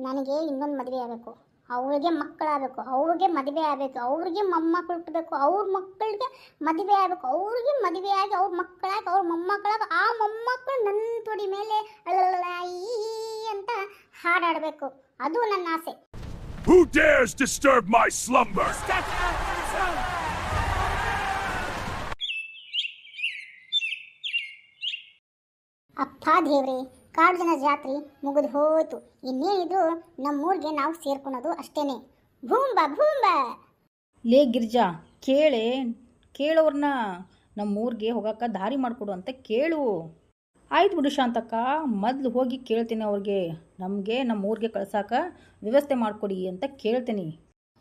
ನನಗೆ ಇನ್ನೊಂದು ಮದುವೆ ಆಗಬೇಕು, ಅವ್ರಿಗೆ ಮಕ್ಕಳಾಗಬೇಕು, ಅವ್ರಿಗೆ ಮದುವೆ ಆಗಬೇಕು, ಅವ್ರಿಗೆ ಮೊಮ್ಮಕ್ಕಳು ಹುಟ್ಟಬೇಕು, ಅವ್ರ ಮಕ್ಕಳಿಗೆ ಮದುವೆ ಆಗಬೇಕು, ಅವ್ರಿಗೆ ಮದುವೆ ಆಗಿ ಅವ್ರ ಮಕ್ಕಳಾಗಿ ಅವ್ರ ಮೊಮ್ಮಕ್ಕಳಾಗಿ ಆ ಮೊಮ್ಮಕ್ಕಳು ನನ್ನ ತೊಡಿ ಮೇಲೆ ಅಳಲಾಯಿ ಅಂತ ಹಾಡಾಡಬೇಕು. ಅದು ನನ್ನ ಆಸೆ. Who dares disturb my slumber? ಅಪ್ಪ ದೇವ್ರೆ, ಕಾಡು ಜನ ಜಾತ್ರೆ ಮುಗಿದು ಹೋಯ್ತು. ಇನ್ನೇನಿದ್ರು ನಮ್ಮೂರಿಗೆ ನಾವು ಸೇರ್ಕೊಳೋದು ಅಷ್ಟೇನೆ. ಭೂಂಬ ಭೂಂಬ. ಲೇ ಗಿರ್ಜಾ, ಕೇಳೋರ್ನ ನಮ್ಮೂರಿಗೆ ಹೋಗಕ್ಕೆ ದಾರಿ ಮಾಡಿಕೊಡು ಅಂತ ಕೇಳು. ಆಯ್ತು ಬಿಡು ಶಾಂತಕ್ಕ, ಮೊದಲು ಹೋಗಿ ಕೇಳ್ತೀನಿ ಅವ್ರಿಗೆ, ನಮಗೆ ನಮ್ಮೂರಿಗೆ ಕಳ್ಸಕ್ಕೆ ವ್ಯವಸ್ಥೆ ಮಾಡಿಕೊಡಿ ಅಂತ ಕೇಳ್ತೀನಿ.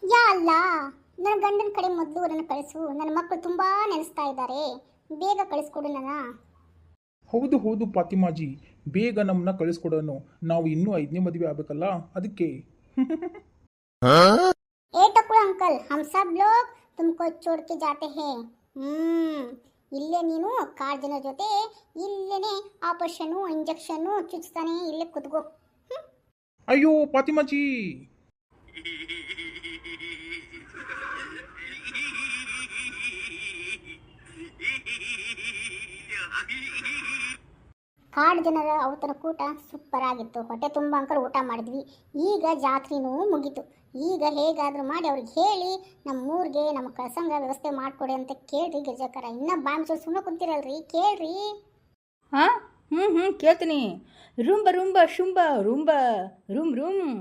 ಯಾ ಅಲ್ಲ, ನನ್ನ ಗಂಡನ ಕಡೆ ಮೊದಲು ನನ್ನ ಕಳಿಸು. ನನ್ನ ಮಕ್ಕಳು ತುಂಬ ನೆನೆಸ್ತಾ ಇದ್ದಾರೆ, ಬೇಗ ಕಳಿಸ್ಕೊಡು ನನ್ನ. ಹೌದು ಹೌದು ಫಾತಿಮಾಜಿ, ಬೇಗ ನಮ್ಮನ್ನ ಕಳಿಸ್ಕೊಡೋನು. ನಾವು ಇನ್ನೂ 5ನೇ ಮದುವೆ ಆಗಬೇಕಲ್ಲ, ಅದಕ್ಕೆ. ए टकुला अंकल, हम सब लोग तुमको छोड़ के जाते हैं. ಇಲ್ಲೇ ನೀನು ಕಾರ್ ಜನ ಜೊತೆ ಇಲ್ಲೇನೆ ಆಪರೇಷನು ಇಂಜೆಕ್ಷನ್ನು ಚುಚ್ತಾನೆ, ಇಲ್ಲೇ ಕುತ್ಕೋ. ಅಯ್ಯೋ ಫಾತಿಮಾಜಿ. ಕಾಡು ಜನರ ಔತಣ ಕೂಟ ಸೂಪರ್ ಆಗಿತ್ತು. ಹೊಟ್ಟೆ ತುಂಬ ಅಂಕಲ್ ಊಟ ಮಾಡಿದ್ವಿ. ಈಗ ಜಾತ್ರೆನೂ ಮುಗೀತು. ಈಗ ಹೇಗಾದರೂ ಮಾಡಿ ಅವ್ರಿಗೆ ಹೇಳಿ ನಮ್ಮೂರಿಗೆ ನಮ್ಮ ಕಳ್ಸಂಗ ವ್ಯವಸ್ಥೆ ಮಾಡಿಕೊಡಿ ಅಂತ ಕೇಳ್ರಿ ಗಿರ್ಜಕ್ಕರ. ಇನ್ನೂ ಬಾಂಬ್ ಸುಮ್ಮನೆ ಕುಂತಿರಲ್ರಿ, ಕೇಳ್ರಿ. ಹಾಂ ಕೇಳ್ತೀನಿ. ರುಂಬ ರುಂಬ ಶುಂಬ ರುಂಬ ರೂಮ್ ರೂಮ್.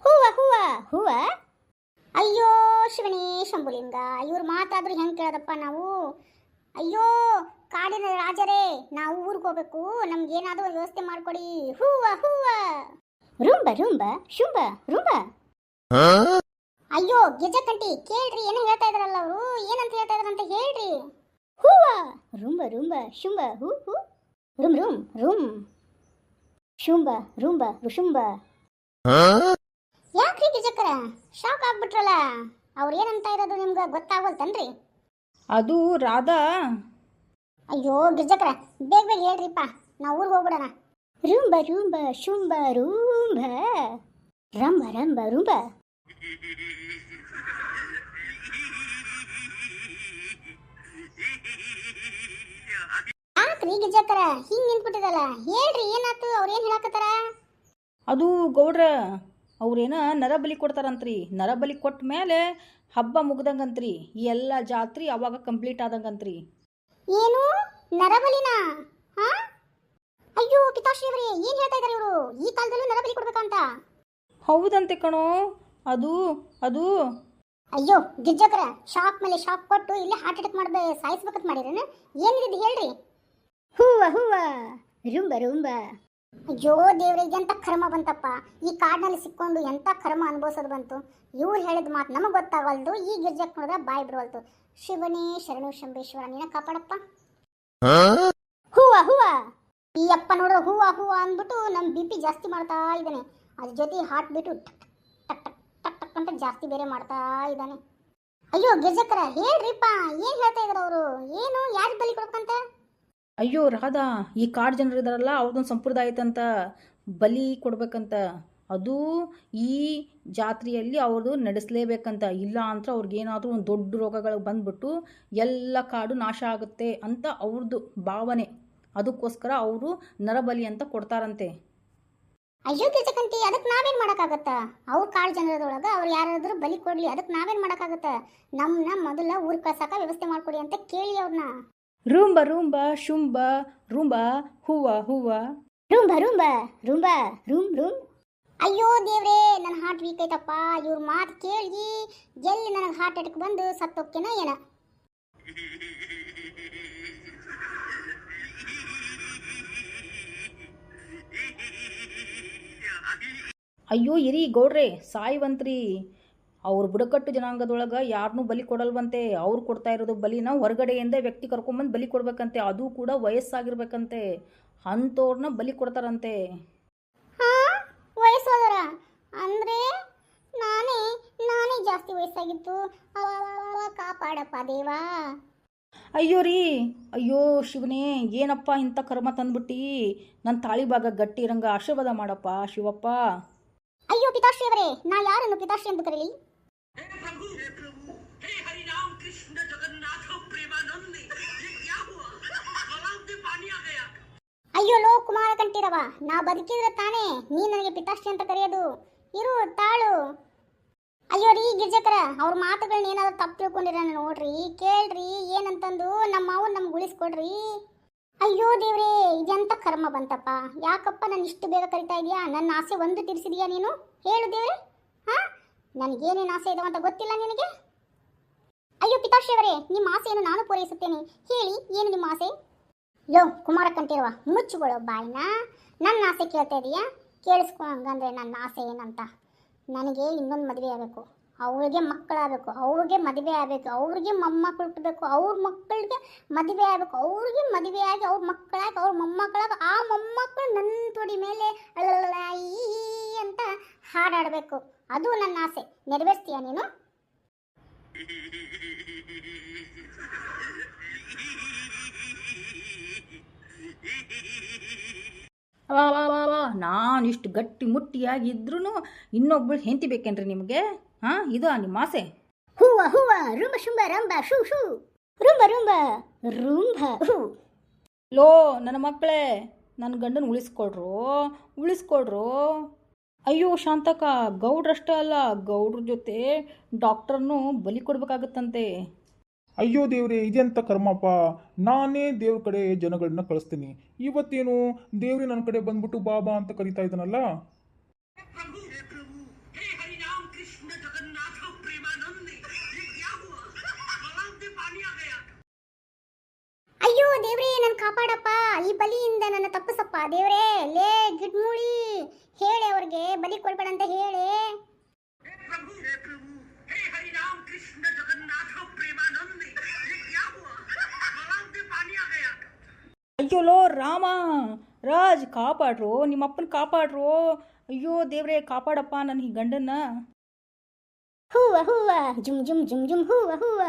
ಹೂವ ಹೂವ ಹೂವ. ಅಯ್ಯೋ ಶಿವನೇ ಶಂಭುಲಿಂಗ, ಇವ್ರು ಮಾತಾದ್ರೂ ಹೆಂಗೆ ಕೇಳೋದಪ್ಪ ನಾವು. ಅಯ್ಯೋ ಕಾಡಿನ ರಾಜರೇ, ನಾವು ಊರಿಗೆ ಹೋಗ್ಬೇಕು, ನಮ್ಗೇನಾದರೂ ವ್ಯವಸ್ಥೆ ಮಾಡಿಕೊಡಿ. ಹೂವ ಹೂವ. ರುಂಬ ರುಂಬ ಶುಂಬ ರುಂಬ. ಅಯ್ಯೋ ಗಿಜಕಂಟಿ, ಕೇಳ್ರಿ, ಏನೋ ಹೇಳ್ತಾ ಇದ್ರಲ್ಲ ಅವರು, ಏನಂತ ಹೇಳ್ತಾ ಇದ್ರಂತ ಹೇಳ್ರಿ. ಹೂವ ರುಂಬ ರುಂಬ ಶುಂಬ ಹೂ ಹೂ ರುಮ್ ರುಮ್ ರುಮ್ ಶುಂಬ ರುಂಬ ರುಶುಂಬ. ಯಾಕ್ರಿ ಗಿಜಕ್ಕರ ಶಾಕ್ ಆಗ್ಬಿಟ್ರಲ್ಲ? ಅವ್ರು ಏನಂತ ಇರೋದು ನಿಮ್ಗೆ ಗೊತ್ತಾಗಲ್ತನ್ರಿ? ಅದು ರಾಧಾ. ಅಯ್ಯೋ ಗಿರ್ಜಕ್ರ, ಬೇಗ ಬೇಗ ಹೇಳ್ರಿಪ್ಪ, ನಾವು ಊರಿಗೆ ಹೋಗ್ಬಿಡೋಣ. ರುಂಬ ರುಂಬ ಶುಂಬ ರೂಂಬ ರಂಬ ರಂಬ ರುಂಬ. ಯಾಕ್ರಿ ಗಿರ್ಜಕ್ರ ಹಿಂಗೆ ನಿಂತ್ಬಿಟ್ಟಿರಲ್ಲ? ಹೇಳ್ರಿ, ಏನಾಯ್ತು? ಅವ್ರು ಏನು ಹೇಳಕತ್ತಾರ? ಅದು ಗೌಡ್ರ, ಅವ್ರೇನ ನರಬಲಿ ಕೊಡ್ತಾರಂತ್ರಿ. ನರಬಲಿ ಕೊಟ್ಟ ಮೇಲೆ ಹಬ್ಬ ಮುಗ್ದಂಗಂತ್ರಿ. ಈ ಎಲ್ಲ ಜಾತ್ರೆ ಅವಾಗ ಕಂಪ್ಲೀಟ್ ಆದಂಗಂತ್ರಿ. ಏನು ನರಬಲಿನ? ಹಾ? ಅಯ್ಯೋ ಪಿತಾಶ್ರೀಯವರೇ, ಏನು ಹೇಳ್ತಾ ಇದ್ದಾರೆ ಇವರು? ಈ ಕಾಲದಲ್ಲೂ ನರಬಲಿ ಕೊಡ್ಬೇಕಂತ? ಹೌದಂತೆ ಕಣೋ. ಅದು ಅದು ಅಯ್ಯೋ ಗಿರ್ಜಕರ, ಶಾಕ್ ಮೇಲೆ ಶಾಕ್ ಕೊಟ್ಟು ಇಲ್ಲೇ ಹಾರ್ಟ್ ಅಟ್ಯಾಕ್ ಮಾಡದೆ ಸಾಯಿಸ್ಬೇಕಂತ ಮಾಡಿರೇನು? ಏನಿದೆ ಹೇಳ್ರಿ. ಹೂವ ಹೂವ ರುಂಬ ರುಂಬ. ಅಯ್ಯೋ ದೇವ್ರೆ, ಎಂಥ ಕರ್ಮ ಬಂತಪ್ಪ. ಈ ಕಾಡಿನಲ್ಲಿ ಸಿಕ್ಕೊಂಡು ಎಂಥ ಕರ್ಮ ಅನುಭವಿಸೋದು ಬಂತು. ಇವ್ರು ಹೇಳಿದ ಮಾತು ನಮಗೆ ಗೊತ್ತಾಗಲ್ದು, ಈ ಗಿರ್ಜಕ್ ನೋಡಿದ್ರೆ ಬಾಯಿ ಬಿಡವಲ್ತು. ಶಿವನೇ ಶರಣು ಶಂಬೇಶ್ವರ, ನೀನ ಕಾಪಾಡಪ್ಪ. ಹೂವ ಹೂವ. ಈ ಅಪ್ಪ ನೋಡ್ರೆ ಹೂವ ಹೂವ ಅಂದ್ಬಿಟ್ಟು ನಮ್ಮ BP ಜಾಸ್ತಿ ಮಾಡ್ತಾ ಇದ್ದಾನೆ. ಅದ್ರ ಜೊತೆ ಹಾರ್ಟ್ ಬೀಟು ಟಕ್ ಟಕ್ ಟಕ್ ಟಕ್ ಟಕ್ ಅಂತ ಜಾಸ್ತಿ ಬೇರೆ ಮಾಡ್ತಾ ಇದ್ದಾನೆ. ಅಯ್ಯೋ ಗಿರ್ಜಕ್ಕರ ಹೇಳ್ರಿಪ್ಪ, ಏನು ಹೇಳ್ತಾ ಇದಾರೆ ಅವರು? ಏನು ಯಾರು ಬಲಿ ಕೊಡ್ಬೇಕಂತ? ಅಯ್ಯೋ ರಾಧಾ, ಈ ಕಾಡು ಜನರು ಇದಾರಲ್ಲ, ಅವ್ರದ್ದೊಂದು ಸಂಪ್ರದಾಯ ಐತಂತ, ಬಲಿ ಕೊಡ್ಬೇಕಂತ. ಅದು ಈ ಜಾತ್ರೆಯಲ್ಲಿ ಅವ್ರದ್ದು ನಡೆಸಲೇಬೇಕಂತ. ಇಲ್ಲ ಅಂತ ಅವ್ರಿಗೇನಾದರೂ ಒಂದು ದೊಡ್ಡ ರೋಗಗಳು ಬಂದ್ಬಿಟ್ಟು ಎಲ್ಲ ಕಾಡು ನಾಶ ಆಗುತ್ತೆ ಅಂತ ಅವ್ರದ್ದು ಭಾವನೆ. ಅದಕ್ಕೋಸ್ಕರ ಅವರು ನರಬಲಿ ಅಂತ ಕೊಡ್ತಾರಂತೆ. ಅಯ್ಯೋ ಗಿರ್ಜಕಂಟಿ, ಅದಕ್ಕೆ ನಾವೇನು ಮಾಡೋಕ್ಕಾಗತ್ತಾ? ಅವ್ರ ಕಾಡು ಜನರದೊಳಗೆ ಅವ್ರು ಯಾರಾದರೂ ಬಲಿ ಕೊಡಲಿ, ಅದಕ್ಕೆ ನಾವೇನು ಮಾಡೋಕ್ಕಾಗತ್ತಾ? ನಮ್ಮನ್ನ ಮೊದಲ ಊರಿಗೆ ಕಳ್ಸಕ್ಕೆ ವ್ಯವಸ್ಥೆ ಮಾಡಿಕೊಡಿ ಅಂತ ಕೇಳಿ ಅವ್ರನ್ನ. ರೂಂಬ ರೂಂಬ ಶುಂಬ ರೂಂಬ ಹೂವ ಹೂವ ರುಂಬ ರುಂಬ ರುಂಬ ರೂಮ್ ರೂಮ್. ಅಯ್ಯೋ ದೇವ್ರೇ, ನನ್ನ ಹಾರ್ಟ್ ವೀಕ್ ಐತಪ್ಪ. ಇವ್ರ ಮಾತು ಕೇಳಿ ಎಲ್ಲಿ ನನಗೆ ಹಾರ್ಟ್ ಅಟ್ಯಾಕ್ ಬಂದು ಸತ್ತೋಕ್ಕೇನೋ ಏನ. ಅಯ್ಯೋ ಇರಿ ಗೌಡ್ರೆ, ಸಾಯ್ವಂತ್ರಿ. ಅವ್ರ ಬುಡಕಟ್ಟು ಜನಾಂಗದೊಳಗೆ ಯಾರನ್ನೂ ಬಲಿ ಕೊಡಲ್ವಂತೆ. ಅವ್ರು ಕೊಡ್ತಾ ಇರೋದು ಬಲಿನ ಹೊರಗಡೆಯಿಂದ ವ್ಯಕ್ತಿ ಕರ್ಕೊಂಬಂದು ಬಲಿ ಕೊಡ್ಬೇಕಂತೆ. ಅದು ಕೂಡ ವಯಸ್ಸಾಗಿರ್ಬೇಕಂತೆ. ಅಂಥವ್ರನ್ನ ಬಲಿ ಕೊಡ್ತಾರಂತೆ. ವಯಸ್ಸಾದರ ಅಂದರೆ ನಾನೇ ಜಾಸ್ತಿ ವಯಸ್ಸಾಗಿತ್ತು. ಕಾಪಾಡಪ್ಪ ದೇವಾ. ಅಯ್ಯೋ ರೀ, ಅಯ್ಯೋ ಶಿವನೇ, ಏನಪ್ಪ ಇಂಥ ಕರ್ಮ ತಂದ್ಬಿಟ್ಟು ನನ್ನ ತಾಳಿ ಭಾಗ ಗಟ್ಟಿ ಇರಂಗ ಆಶೀರ್ವಾದ ಮಾಡಪ್ಪ ಶಿವಪ್ಪ. ಅಯ್ಯೋ ಪಿತಾಶ್ರೀ ಅವರೇ, ನಾ ಯಾರನ್ನು ಪಿತಾಶ್ರೀ ಎಂದು ಕರೀಲಿ? ಅಯ್ಯೋ ಲೋ ಕುಮಾರ ಕಂಠೀರವ, ನಾ ಬದುಕಿದ್ರೆ ತಾನೇ ನೀ ನನಗೆ ಪಿತಾಶ್ರೀ ಅಂತ ಕರೆಯೋದು. ಇರು ತಾಳು. ಅಯ್ಯೋ ರೀ ಗಿರ್ಜಕರ, ಅವ್ರ ಮಾತುಗಳನ್ನ ಏನಾದ್ರು ತಪ್ಪು ತಿಳ್ಕೊಂಡಿರ ನೋಡ್ರಿ, ಕೇಳ್ರಿ ಏನಂತಂದು ನಮ್ಮ ಮಾವನ್ ನಮ್ಗೆ ಉಳಿಸ್ಕೊಡ್ರಿ. ಅಯ್ಯೋ ದೇವ್ರೇ, ಇದೆಂತ ಕರ್ಮ ಬಂತಪ್ಪ. ಯಾಕಪ್ಪ ನಾನು ಇಷ್ಟು ಬೇಗ ಕರಿತಾ ಇದೀಯಾ? ನನ್ನ ಆಸೆ ಒಂದು ತೀರಿಸಿದೀಯಾ ನೀನು? ಹೇಳು ದೇವ್ರೆ. ಹಾ, ನನಗೇನೇನು ಆಸೆ ಇದಾವ ಅಂತ ಗೊತ್ತಿಲ್ಲ ನಿನಗೆ? ಅಯ್ಯೋ ಪಿತಾಶ್ರೀ ಅವರೇ, ನಿಮ್ಮ ಆಸೆಯನ್ನು ನಾನು ಪೂರೈಸುತ್ತೇನೆ. ಹೇಳಿ, ಏನು ನಿಮ್ಮ ಆಸೆ? ಯೋ ಕುಮಾರ ಕಂಠೀರವ, ಮುಚ್ಚಿಕೊಳ್ಳೋ ಬಾಯಿನ. ನನ್ನ ಆಸೆ ಕೇಳ್ತಾ ಇದೀಯಾ? ಕೇಳಿಸ್ಕೊ ಹಂಗಂದ್ರೆ ನನ್ನ ಆಸೆ ಏನಂತ. ನನಗೆ ಇನ್ನೊಂದು ಮದುವೆ ಆಗಬೇಕು, ಅವ್ರಿಗೆ ಮಕ್ಕಳಾಗಬೇಕು, ಅವ್ರಿಗೆ ಮದುವೆ ಆಗಬೇಕು, ಅವ್ರಿಗೆ ಮೊಮ್ಮಕ್ಕಳು ಹುಟ್ಟಬೇಕು, ಅವ್ರ ಮಕ್ಕಳಿಗೆ ಮದುವೆ ಆಗಬೇಕು, ಅವ್ರಿಗೆ ಮದುವೆ ಆಗಿ ಅವ್ರ ಮಕ್ಕಳಾಗಿ ಅವ್ರ ಮೊಮ್ಮಕ್ಕಳಾಗಿ ಆ ಮೊಮ್ಮಕ್ಕಳು ನನ್ನ ತೊಡಿ ಮೇಲೆ ಅಳಲಾಯಿ ಅಂತ ಹಾಡಾಡಬೇಕು. ಅದು ನನ್ನ ಆಸೆ. ನೆರವೇರಿಸ್ತೀಯಾ ನೀನು? ನಾನು ಇಷ್ಟು ಗಟ್ಟಿ ಮುಟ್ಟಿಯಾಗಿದ್ರೂ ಇನ್ನೊಬ್ಬಳು ಹೆಂಡತಿ ಬೇಕೇನ್ರಿ ನಿಮಗೆ? ಹಾಂ, ಇದು ನಿಮ್ಮ ಆಸೆ? ಹೂವ ಹೂವ ರುಂಬ ಶುಂಬ ರಂಬ ಶೂ ಶೂ ರುಂಬ ರುಂಬ ರುಂಬ ಹೂ. ಲೋ ನನ್ನ ಮಕ್ಕಳೇ, ನನ್ನ ಗಂಡನ ಉಳಿಸ್ಕೊಡ್ರು. ಅಯ್ಯೋ ಶಾಂತಕ, ಗೌಡ್ರಷ್ಟೇ ಅಲ್ಲ, ಗೌಡ್ರ ಜೊತೆ ಡಾಕ್ಟರ್ನು ಬಲಿ ಕೊಡ್ಬೇಕಾಗತ್ತಂತೆ. ಅಯ್ಯೋ ದೇವ್ರೆ, ಇದೆಂತ ಕರ್ಮಪ್ಪ. ನಾನೇ ದೇವ್ರ ಕಡೆ ಜನಗಳನ್ನ ಕಳಿಸ್ತೀನಿ. ಇವತ್ತೇನು ದೇವ್ರೆ ನನ್ನ ಕಡೆ ಬಂದ್ಬಿಟ್ಟು ಬಾಬಾ ಅಂತ ಕರಿತಾ ಇದ್ದಾನಲ್ಲ. ಅಯ್ಯೋ ದೇವ್ರೇ, ನನ್ನ ಕಾಪಾಡಪ್ಪ, ಈ ಬಲಿಯಿಂದ ನನ್ನ ತಪ್ಪಿಸಪ್ಪ ದೇವ್ರೇ. ಲೇ ಗಿಡ್ಮೂಳಿ, ಹೇಳಿ ಅವ್ರಿಗೆ ಬಲಿ ಕೊಡ್ಬೇಡ ಅಂತ ಹೇಳಿ. ಅಯ್ಯೋ ಲೋ ರಾಮ, ರಾಜ್ ಕಾಪಾಡ್ರು, ನಿಮ್ಮಪ್ಪನ ಕಾಪಾಡ್ರು. ಅಯ್ಯೋ ದೇವ್ರೆ, ಕಾಪಾಡಪ್ಪ ನನ್ನ ಈ ಗಂಡನ್ನ. ಹೂವ ಹೂವ ಜುಮ್ ಜುಮ್ ಜುಮ್ ಜುಮ್ ಹೂವ ಹೂವ.